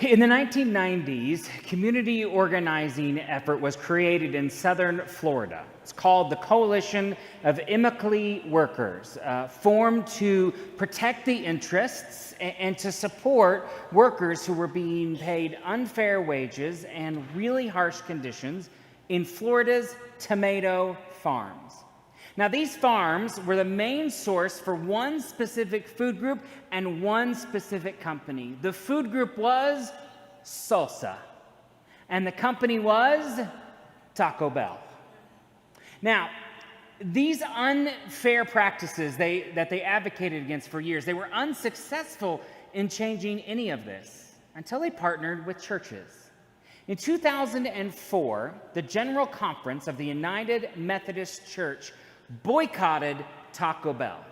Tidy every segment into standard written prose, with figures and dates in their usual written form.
In the 1990s, community organizing effort was created in southern Florida. It's called the Coalition of Immokalee Workers, formed to protect the interests and to support workers who were being paid unfair wages and really harsh conditions in Florida's tomato farms. Now, these farms were the main source for one specific food group and one specific company. The food group was salsa, and the company was Taco Bell. Now, these unfair practices that they advocated against for years, they were unsuccessful in changing any of this until they partnered with churches. In 2004, the General Conference of the United Methodist Church boycotted Taco Bell.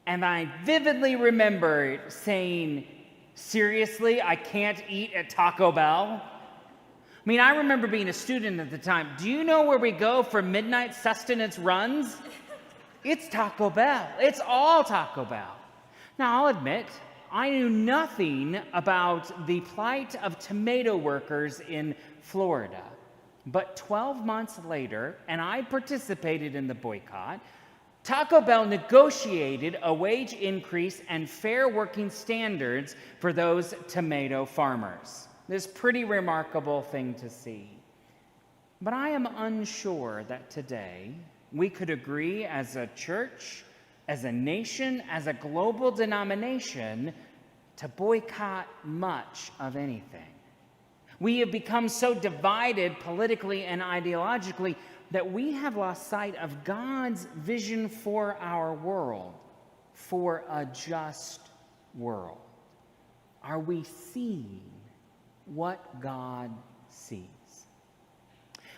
And I vividly remember saying, seriously, I can't eat at Taco Bell? I mean, I remember being a student at the time. Do you know where we go for midnight sustenance runs? It's Taco Bell. It's all Taco Bell. Now, I'll admit, I knew nothing about the plight of tomato workers in Florida. But 12 months later, and I participated in the boycott, Taco Bell negotiated a wage increase and fair working standards for those tomato farmers. This is a pretty remarkable thing to see. But I am unsure that today we could agree as a church, as a nation, as a global denomination to boycott much of anything. We have become so divided politically and ideologically that we have lost sight of God's vision for our world, for a just world. Are we seeing what God sees?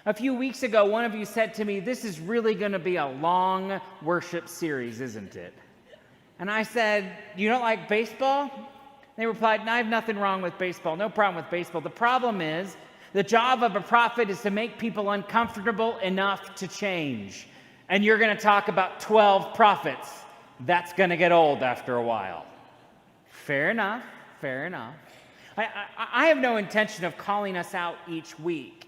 A few weeks ago, one of you said to me, "This is really going to be a long worship series, isn't it?" And I said, "You don't like baseball?" They replied, "No, I have nothing wrong with baseball. No problem with baseball. The problem is the job of a prophet is to make people uncomfortable enough to change. And you're going to talk about 12 prophets. That's going to get old after a while." Fair enough. Fair enough. I have no intention of calling us out each week.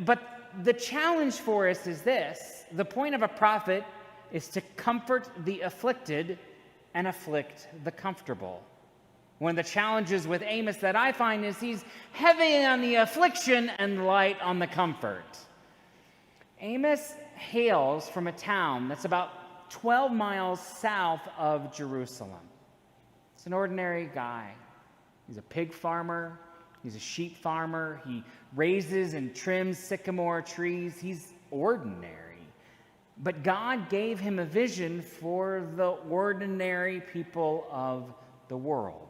But the challenge for us is this. The point of a prophet is to comfort the afflicted and afflict the comfortable. One of the challenges with Amos that I find is he's heavy on the affliction and light on the comfort. Amos hails from a town that's about 12 miles south of Jerusalem. It's an ordinary guy. He's a pig farmer. He's a sheep farmer. He raises and trims sycamore trees. He's ordinary. But God gave him a vision for the ordinary people of the world.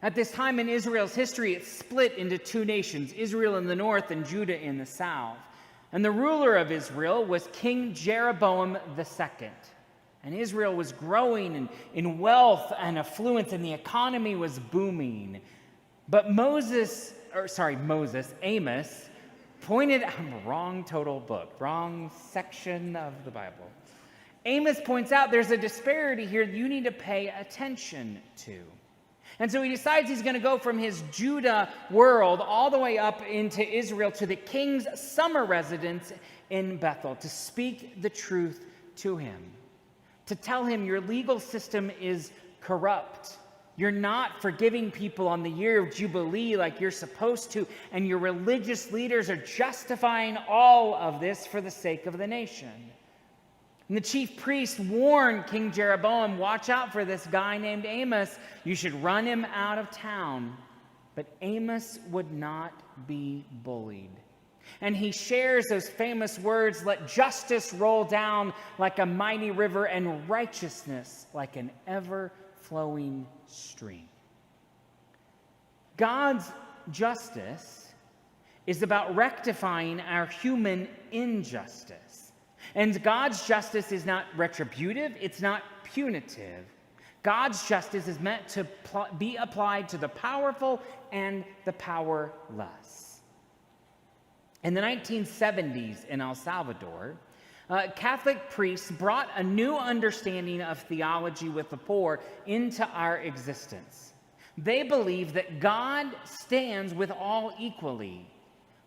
At this time in Israel's history, it's split into two nations, Israel in the north and Judah in the south. And the ruler of Israel was King Jeroboam II. And Israel was growing in wealth and affluence, and the economy was booming. But Amos pointed out, wrong total book, wrong section of the Bible. Amos points out there's a disparity here that you need to pay attention to. And so he decides he's going to go from his Judah world all the way up into Israel to the king's summer residence in Bethel to speak the truth to him, to tell him your legal system is corrupt. You're not forgiving people on the year of Jubilee like you're supposed to, and your religious leaders are justifying all of this for the sake of the nation. And the chief priest warned King Jeroboam, watch out for this guy named Amos. You should run him out of town. But Amos would not be bullied. And he shares those famous words, let justice roll down like a mighty river and righteousness like an ever-flowing stream. God's justice is about rectifying our human injustice. And God's justice is not retributive, it's not punitive. God's justice is meant to be applied to the powerful and the powerless. In the 1970s in El Salvador, Catholic priests brought a new understanding of theology with the poor into our existence. They believe that God stands with all equally,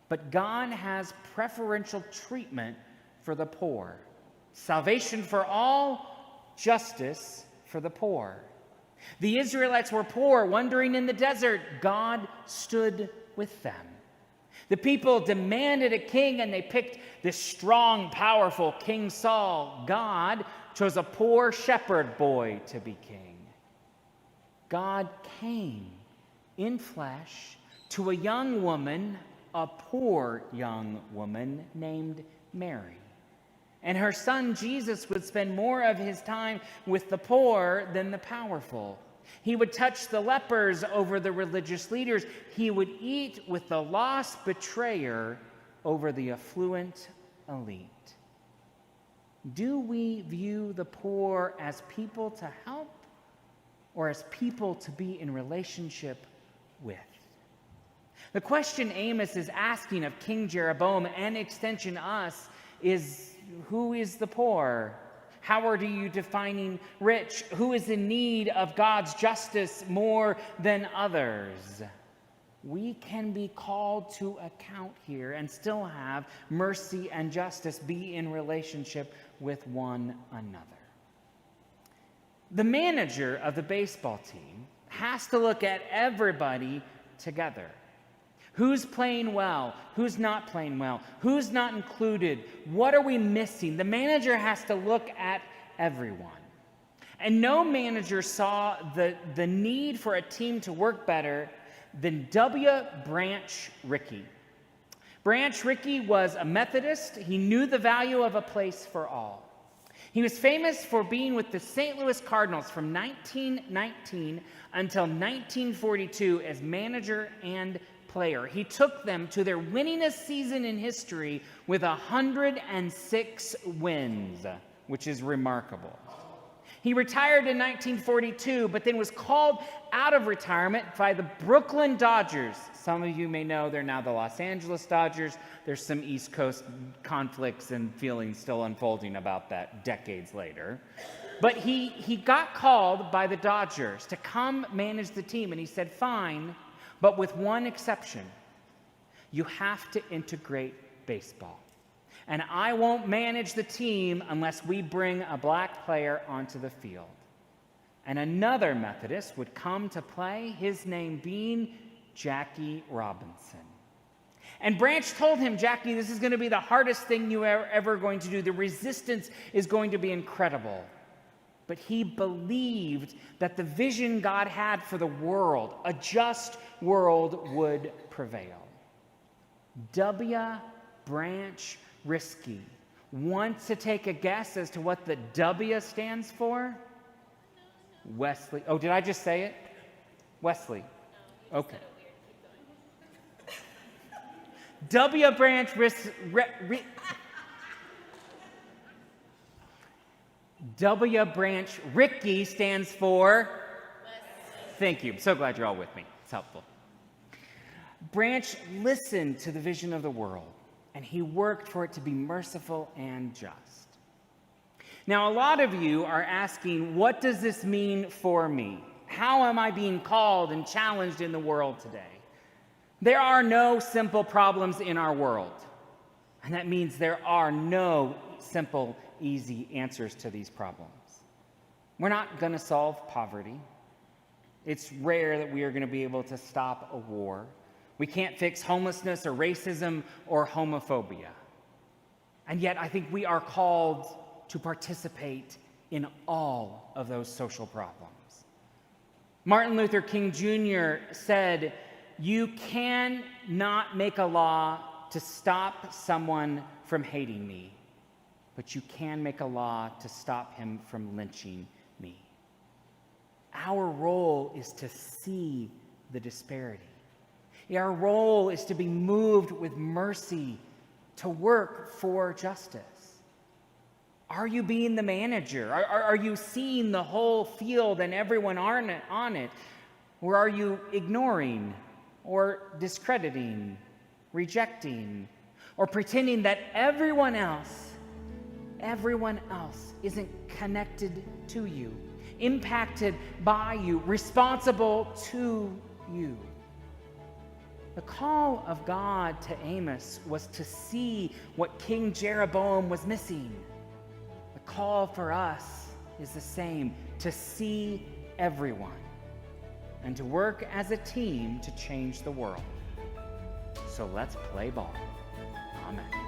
but God has preferential treatment for the poor. Salvation for all, justice for the poor. The Israelites were poor, wandering in the desert. God stood with them. The people demanded a king, and they picked this strong, powerful King Saul. God chose a poor shepherd boy to be king. God came in flesh to a young woman, a poor young woman named Mary. And her son Jesus would spend more of his time with the poor than the powerful. He would touch the lepers over the religious leaders. He would eat with the lost betrayer over the affluent elite. Do we view the poor as people to help or as people to be in relationship with? The question Amos is asking of King Jeroboam, and extension us, is who is the poor? How are you defining rich? Who is in need of God's justice more than others? We can be called to account here and still have mercy and justice, be in relationship with one another. The manager of the baseball team has to look at everybody together. Who's playing well? Who's not playing well? Who's not included? What are we missing? The manager has to look at everyone. And no manager saw the need for a team to work better than W. Branch Rickey. Branch Rickey was a Methodist. He knew the value of a place for all. He was famous for being with the St. Louis Cardinals from 1919 until 1942 as manager and player. He took them to their winningest season in history with 106 wins, which is remarkable. He retired in 1942, but then was called out of retirement by the Brooklyn Dodgers. Some of you may know they're now the Los Angeles Dodgers. There's some East Coast conflicts and feelings still unfolding about that decades later. But he got called by the Dodgers to come manage the team, and he said, fine, but with one exception. You have to integrate baseball. And I won't manage the team unless we bring a black player onto the field. And another Methodist would come to play, his name being Jackie Robinson. And Branch told him, Jackie, this is going to be the hardest thing you are ever going to do. The resistance is going to be incredible. But he believed that the vision God had for the world, a just world, would prevail. W. Branch Rickey wants to take a guess as to what the W stands for? Wesley. Oh, did I just say it? Wesley. No, okay. Said it weird. Keep going. W. Branch W. Branch Rickey stands for? Wesley. Thank you. I'm so glad you're all with me. It's helpful. Branch listened to the vision of the world, and he worked for it to be merciful and just. Now, a lot of you are asking, what does this mean for me? How am I being called and challenged in the world today? There are no simple problems in our world. And that means there are no simple, easy answers to these problems. We're not going to solve poverty. It's rare that we are going to be able to stop a war. We can't fix homelessness or racism or homophobia. And yet I think we are called to participate in all of those social problems. Martin Luther King Jr. said, you cannot make a law to stop someone from hating me, but you can make a law to stop him from lynching me. Our role is to see the disparity. Our role is to be moved with mercy, to work for justice. Are you being the manager? Are you seeing the whole field and everyone on it? Or are you ignoring or discrediting, rejecting, or pretending that everyone else isn't connected to you? impacted by you, responsible to you. The call of God to Amos was to see what King Jeroboam was missing. The call for us is the same, to see everyone and to work as a team to change the world. So let's play ball. Amen.